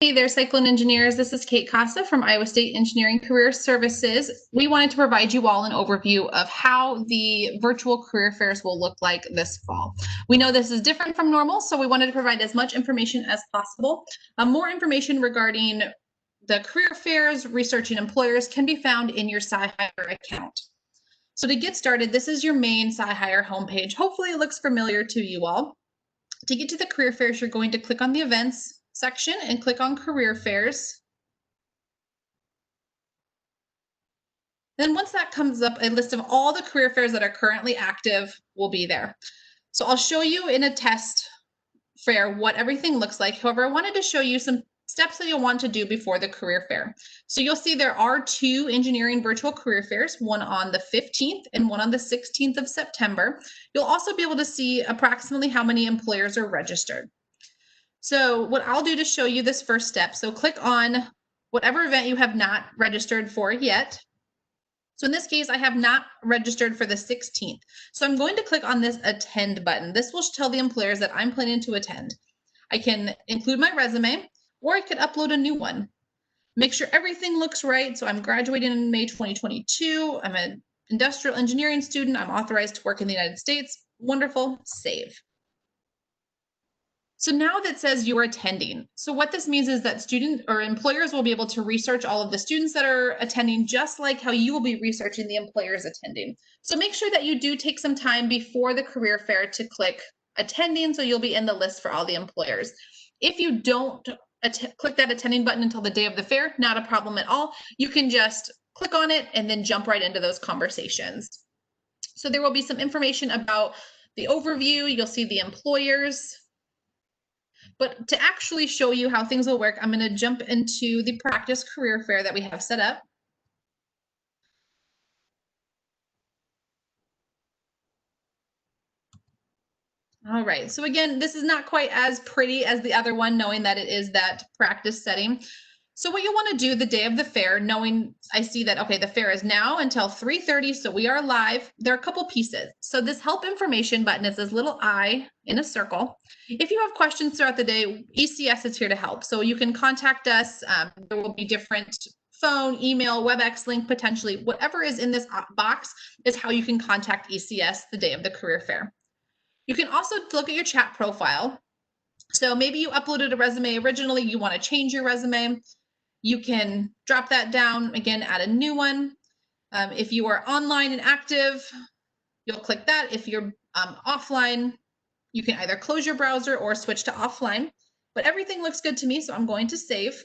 Hey there, Cyclone Engineers. This is Kate Costa from Iowa State Engineering Career Services. We wanted to provide you all an overview of how the virtual career fairs will look like this fall. We know this is different from normal, so we wanted to provide as much information as possible. More information regarding the career fairs, researching employers can be found in your SciHire account. So to get started, this is your main SciHire homepage. Hopefully it looks familiar to you all. To get to the career fairs, you're going to click on the events section and click on career fairs. Then once that comes up, a list of all the career fairs that are currently active will be there. So I'll show you in a test fair what everything looks like. However, I wanted to show you some steps that you'll want to do before the career fair. So you'll see there are two engineering virtual career fairs, one on the 15th and one on the 16th of September. You'll also be able to see approximately how many employers are registered. So what I'll do to show you this first step, so click on whatever event you have not registered for yet. So in this case, I have not registered for the 16th. So I'm going to click on this attend button. This will tell the employers that I'm planning to attend. I can include my resume, or I could upload a new one. Make sure everything looks right. So I'm graduating in May 2022. I'm an industrial engineering student. I'm authorized to work in the United States. Wonderful, save. So now that says you're attending. So what this means is that student or employers will be able to research all of the students that are attending, just like how you will be researching the employers attending. So make sure that you do take some time before the career fair to click attending, so you'll be in the list for all the employers. If you don't click that attending button until the day of the fair, not a problem at all. You can just click on it and then jump right into those conversations. So there will be some information about the overview. You'll see the employers. But to actually show you how things will work, I'm going to jump into the practice career fair that we have set up. All right, so again, this is not quite as pretty as the other one, knowing that it is that practice setting. So what you want to do the day of the fair, knowing I see that, okay, the fair is now until 3:30, so we are live. There are a couple pieces. So this help information button is this little I in a circle. If you have questions throughout the day, ECS is here to help. So you can contact us. There will be different phone, email, WebEx link, potentially. Whatever is in this box is how you can contact ECS the day of the career fair. You can also look at your chat profile. So maybe you uploaded a resume originally, you want to change your resume. You can drop that down, again, add a new one. If you are online and active, you'll click that. If you're offline, you can either close your browser or switch to offline. But everything looks good to me, so I'm going to save.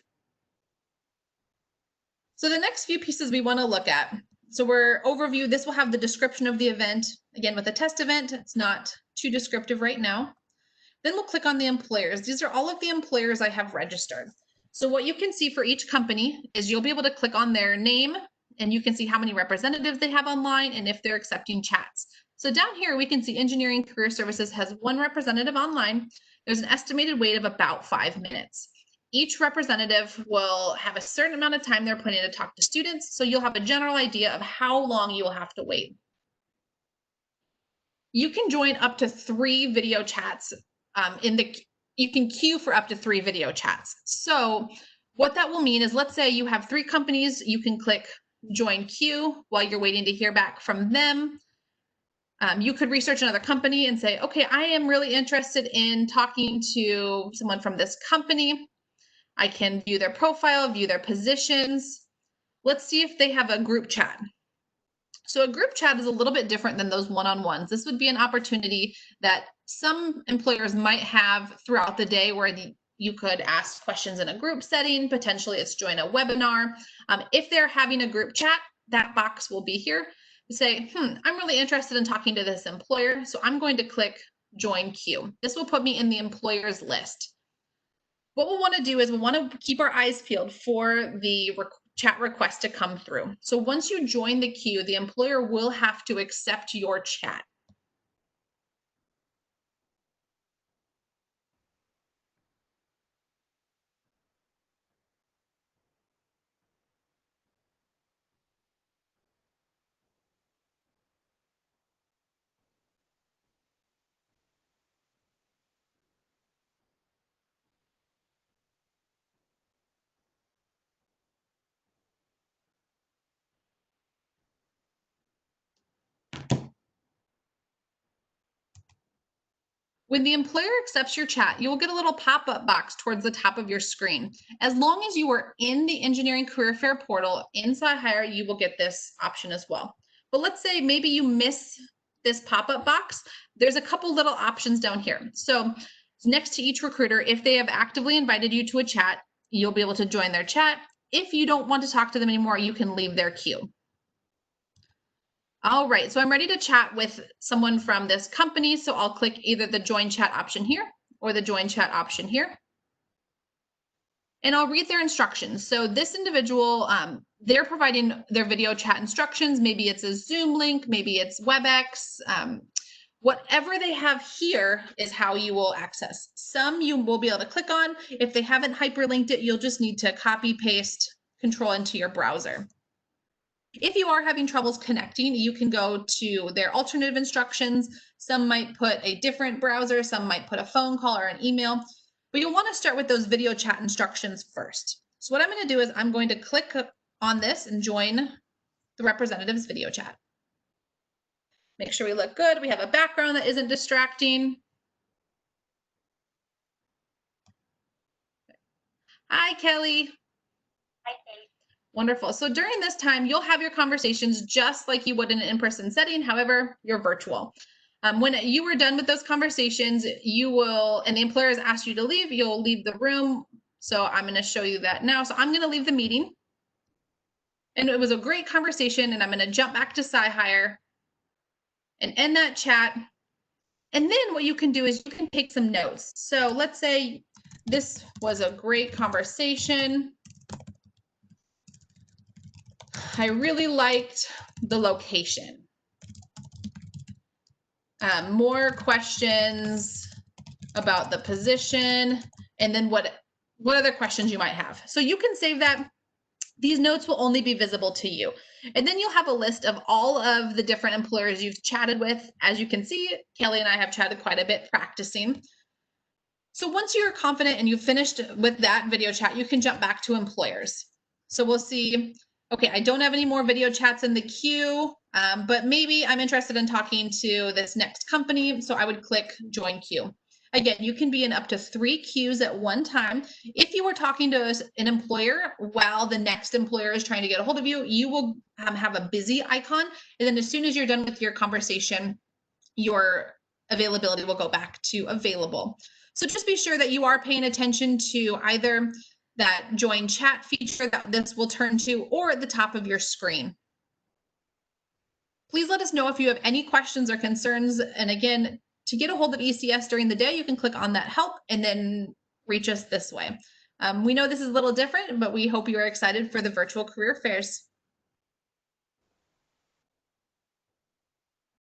So the next few pieces we want to look at. So we're overview, this will have the description of the event. Again, with a test event, it's not too descriptive right now. Then we'll click on the employers. These are all of the employers I have registered. So what you can see for each company is you'll be able to click on their name and you can see how many representatives they have online and if they're accepting chats. So down here, we can see Engineering Career Services has one representative online. There's an estimated wait of about 5 minutes. Each representative will have a certain amount of time they're planning to talk to students, so you'll have a general idea of how long you will have to wait. You can join up to 3 video chats you can queue for up to 3 video chats. So what that will mean is, let's say you have 3 companies, you can click join queue while you're waiting to hear back from them. You could research another company and say, okay, I am really interested in talking to someone from this company. I can view their profile, view their positions. Let's see if they have a group chat. So a group chat is a little bit different than those one-on-ones. This would be an opportunity that some employers might have throughout the day where you could ask questions in a group setting. Potentially it's join a webinar. If they're having a group chat, that box will be here to say, I'm really interested in talking to this employer. So I'm going to click join queue. This will put me in the employers list. What we'll want to do is we want to keep our eyes peeled for the chat request to come through. So once you join the queue, the employer will have to accept your chat. When the employer accepts your chat, you will get a little pop-up box towards the top of your screen. As long as you are in the Engineering Career Fair portal inside Hire, you will get this option as well. But let's say maybe you miss this pop-up box. There's a couple little options down here. So next to each recruiter, if they have actively invited you to a chat, you'll be able to join their chat. If you don't want to talk to them anymore, you can leave their queue. All right, so I'm ready to chat with someone from this company. So I'll click either the join chat option here or the join chat option here. And I'll read their instructions. So this individual, they're providing their video chat instructions. Maybe it's a Zoom link, maybe it's WebEx. Whatever they have here is how you will access. Some you will be able to click on. If they haven't hyperlinked it, you'll just need to copy, paste, control into your browser. If you are having troubles connecting, you can go to their alternative instructions. Some might put a different browser, some might put a phone call or an email, but you'll want to start with those video chat instructions first. So what I'm going to do is I'm going to click on this and join the representative's video chat. Make sure we look good. We have a background that isn't distracting. Hi, Kelly. Hi, Kate. Wonderful. So during this time, you'll have your conversations just like you would in an in-person setting. However, you're virtual. When you were done with those conversations, you will, and the employer has asked you to leave, you'll leave the room. So I'm going to show you that now. So I'm going to leave the meeting. And it was a great conversation. And I'm going to jump back to SciHire and end that chat. And then what you can do is you can take some notes. So let's say this was a great conversation. I really liked the location. More questions about the position, and then what other questions you might have. So you can save that. These notes will only be visible to you. And then you'll have a list of all of the different employers you've chatted with. As you can see, Kelly and I have chatted quite a bit practicing. So once you're confident and you've finished with that video chat, you can jump back to employers. So we'll see, okay, I don't have any more video chats in the queue, but maybe I'm interested in talking to this next company. So I would click join queue. Again, you can be in up to 3 queues at one time. If you were talking to an employer while the next employer is trying to get a hold of you, you will have a busy icon. And then as soon as you're done with your conversation, your availability will go back to available. So just be sure that you are paying attention to either that join chat feature that this will turn to or at the top of your screen. Please let us know if you have any questions or concerns. And again, to get a hold of ECS during the day, you can click on that help and then reach us this way. We know this is a little different, but we hope you are excited for the virtual career fairs.